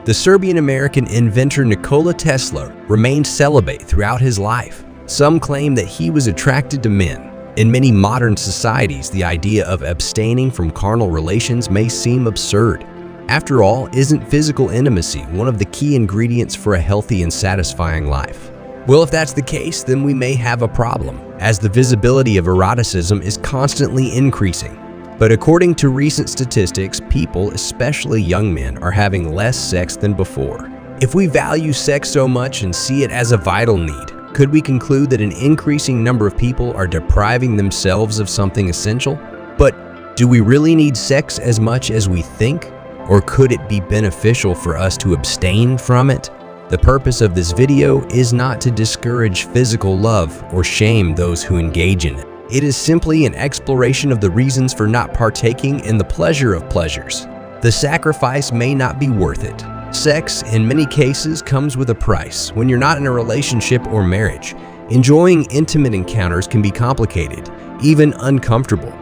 The Serbian-American inventor Nikola Tesla remained celibate throughout his life. Some claim that he was attracted to men. In many modern societies, the idea of abstaining from carnal relations may seem absurd. After all, isn't physical intimacy one of the key ingredients for a healthy and satisfying life? Well, if that's the case, then we may have a problem, as the visibility of eroticism is constantly increasing. But according to recent statistics, people, especially young men, are having less sex than before. If we value sex so much and see it as a vital need, could we conclude that an increasing number of people are depriving themselves of something essential? But do we really need sex as much as we think? Or could it be beneficial for us to abstain from it? The purpose of this video is not to discourage physical love or shame those who engage in it. It is simply an exploration of the reasons for not partaking in the pleasure of pleasures. The sacrifice may not be worth it. Sex, in many cases, comes with a price. When you're not in a relationship or marriage, enjoying intimate encounters can be complicated, even uncomfortable.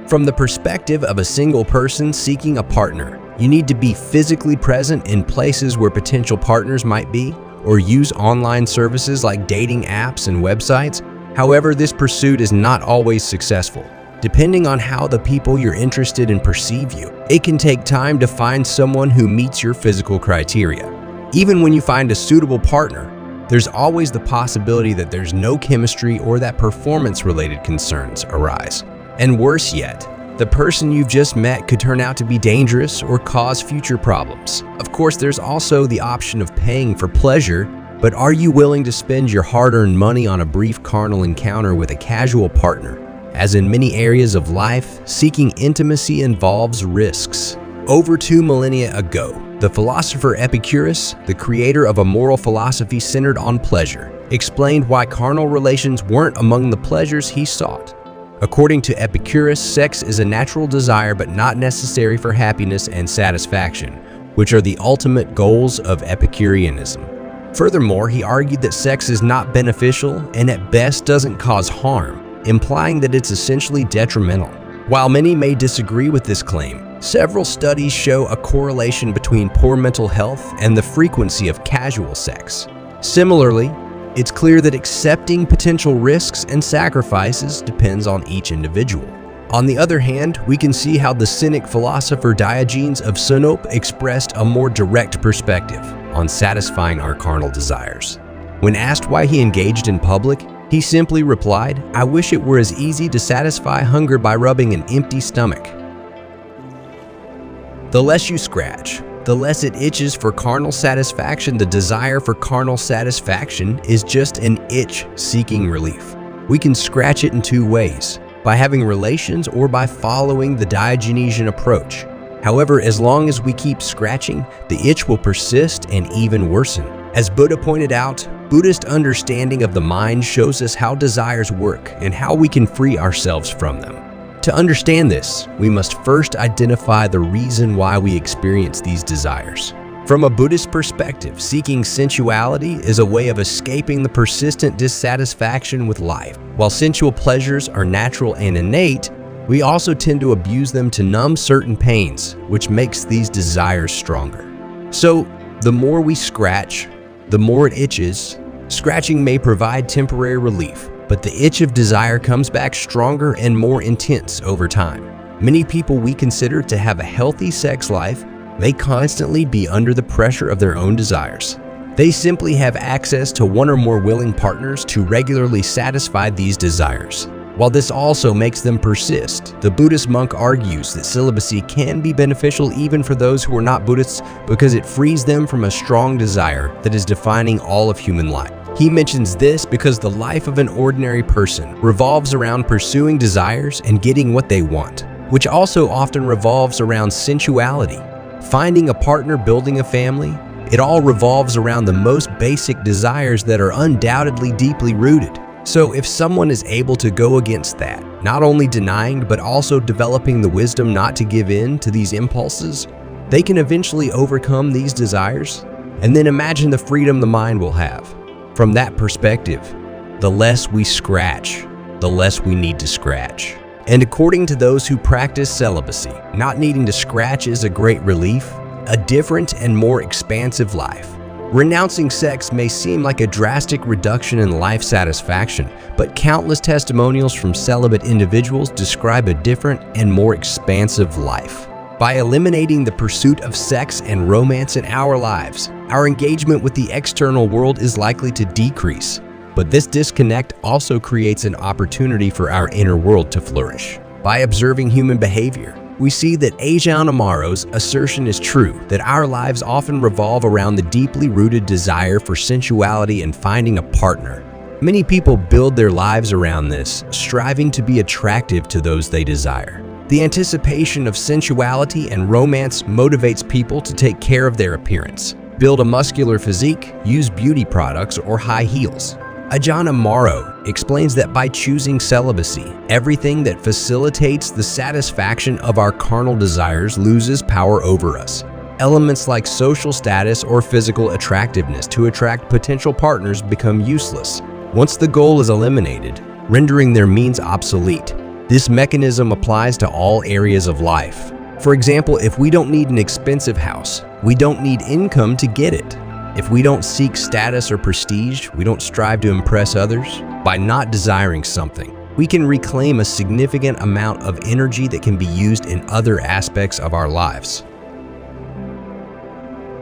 From the perspective of a single person seeking a partner, you need to be physically present in places where potential partners might be, or use online services like dating apps and websites. However, this pursuit is not always successful. Depending on how the people you're interested in perceive you, it can take time to find someone who meets your physical criteria. Even when you find a suitable partner, there's always the possibility that there's no chemistry or that performance-related concerns arise. And worse yet, the person you've just met could turn out to be dangerous or cause future problems. Of course, there's also the option of paying for pleasure, but are you willing to spend your hard-earned money on a brief carnal encounter with a casual partner? As in many areas of life, seeking intimacy involves risks. Over 2 millennia ago, the philosopher Epicurus, the creator of a moral philosophy centered on pleasure, explained why carnal relations weren't among the pleasures he sought. According to Epicurus, sex is a natural desire but not necessary for happiness and satisfaction, which are the ultimate goals of Epicureanism. Furthermore, he argued that sex is not beneficial and at best doesn't cause harm, implying that it's essentially detrimental. While many may disagree with this claim, several studies show a correlation between poor mental health and the frequency of casual sex. Similarly, it's clear that accepting potential risks and sacrifices depends on each individual. On the other hand, we can see how the Cynic philosopher Diogenes of Sinope expressed a more direct perspective on satisfying our carnal desires. When asked why he engaged in public, he simply replied, "I wish it were as easy to satisfy hunger by rubbing an empty stomach." The less you scratch, the less it itches for carnal satisfaction. The desire for carnal satisfaction is just an itch seeking relief. We can scratch it in 2 ways, by having relations or by following the Diogesian approach. However, as long as we keep scratching, the itch will persist and even worsen. As Buddha pointed out, Buddhist understanding of the mind shows us how desires work and how we can free ourselves from them. To understand this, we must first identify the reason why we experience these desires. From a Buddhist perspective, seeking sensuality is a way of escaping the persistent dissatisfaction with life. While sensual pleasures are natural and innate, we also tend to abuse them to numb certain pains, which makes these desires stronger. So, the more we scratch, the more it itches. Scratching may provide temporary relief, but the itch of desire comes back stronger and more intense over time. Many people we consider to have a healthy sex life may constantly be under the pressure of their own desires. They simply have access to one or more willing partners to regularly satisfy these desires. While this also makes them persist, the Buddhist monk argues that celibacy can be beneficial even for those who are not Buddhists because it frees them from a strong desire that is defining all of human life. He mentions this because the life of an ordinary person revolves around pursuing desires and getting what they want, which also often revolves around sensuality, finding a partner, building a family. It all revolves around the most basic desires that are undoubtedly deeply rooted. So if someone is able to go against that, not only denying but also developing the wisdom not to give in to these impulses, they can eventually overcome these desires. And then imagine the freedom the mind will have. From that perspective, the less we scratch, the less we need to scratch. And according to those who practice celibacy, not needing to scratch is a great relief. a different and more expansive life. Renouncing sex may seem like a drastic reduction in life satisfaction, but countless testimonials from celibate individuals describe a different and more expansive life. By eliminating the pursuit of sex and romance in our lives, our engagement with the external world is likely to decrease. But this disconnect also creates an opportunity for our inner world to flourish. By observing human behavior, we see that Ajahn Amaro's assertion is true, that our lives often revolve around the deeply rooted desire for sensuality and finding a partner. Many people build their lives around this, striving to be attractive to those they desire. The anticipation of sensuality and romance motivates people to take care of their appearance, build a muscular physique, use beauty products, or high heels. Ajahn Amaro explains that by choosing celibacy, everything that facilitates the satisfaction of our carnal desires loses power over us. Elements like social status or physical attractiveness to attract potential partners become useless once the goal is eliminated, rendering their means obsolete. This mechanism applies to all areas of life. For example, if we don't need an expensive house, we don't need income to get it. If we don't seek status or prestige, we don't strive to impress others. By not desiring something, we can reclaim a significant amount of energy that can be used in other aspects of our lives.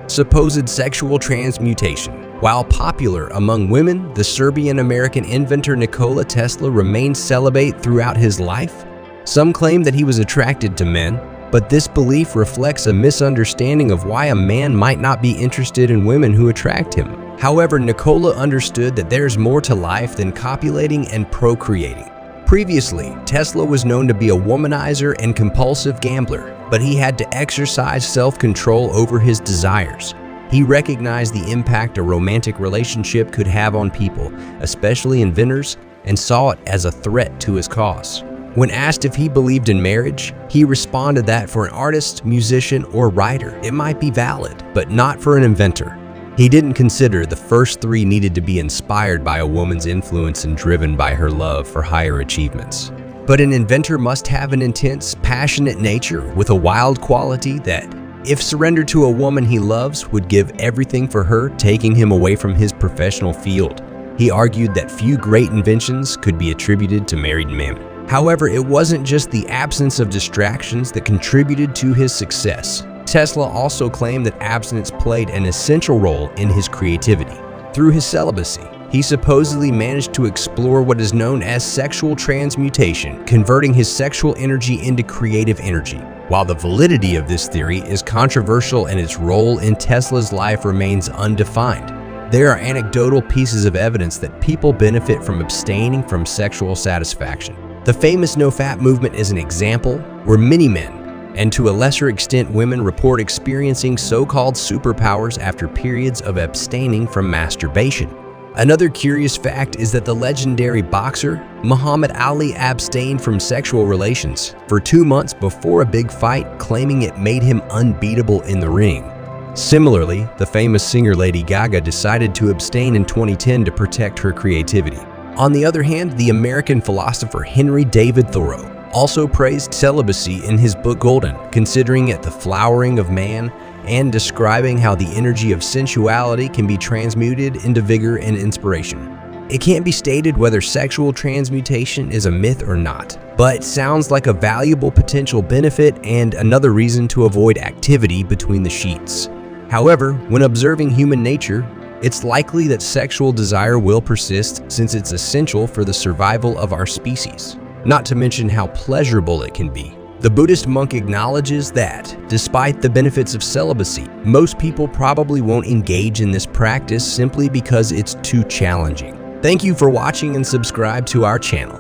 Supposed sexual transmutation. While popular among women, the Serbian-American inventor Nikola Tesla remained celibate throughout his life. Some claim that he was attracted to men, but this belief reflects a misunderstanding of why a man might not be interested in women who attract him. However, Nikola understood that there's more to life than copulating and procreating. Previously, Tesla was known to be a womanizer and compulsive gambler, but he had to exercise self-control over his desires. He recognized the impact a romantic relationship could have on people, especially inventors, and saw it as a threat to his cause. When asked if he believed in marriage, he responded that for an artist, musician, or writer, it might be valid, but not for an inventor. He didn't consider the first three needed to be inspired by a woman's influence and driven by her love for higher achievements. But an inventor must have an intense, passionate nature with a wild quality that, if surrendered to a woman he loves, would give everything for her, taking him away from his professional field. He argued that few great inventions could be attributed to married men. However, it wasn't just the absence of distractions that contributed to his success. Tesla also claimed that abstinence played an essential role in his creativity. Through his celibacy, he supposedly managed to explore what is known as sexual transmutation, converting his sexual energy into creative energy. While the validity of this theory is controversial and its role in Tesla's life remains undefined, there are anecdotal pieces of evidence that people benefit from abstaining from sexual satisfaction. The famous no-fap movement is an example where many men, and to a lesser extent women, report experiencing so-called superpowers after periods of abstaining from masturbation. Another curious fact is that the legendary boxer Muhammad Ali abstained from sexual relations for 2 months before a big fight, claiming it made him unbeatable in the ring. Similarly, the famous singer Lady Gaga decided to abstain in 2010 to protect her creativity. On the other hand, the American philosopher Henry David Thoreau also praised celibacy in his book Golden, considering it the flowering of man and describing how the energy of sensuality can be transmuted into vigor and inspiration. It can't be stated whether sexual transmutation is a myth or not, but it sounds like a valuable potential benefit and another reason to avoid activity between the sheets. However, when observing human nature, it's likely that sexual desire will persist since it's essential for the survival of our species, not to mention how pleasurable it can be. The Buddhist monk acknowledges that, despite the benefits of celibacy, most people probably won't engage in this practice simply because it's too challenging. Thank you for watching and subscribe to our channel.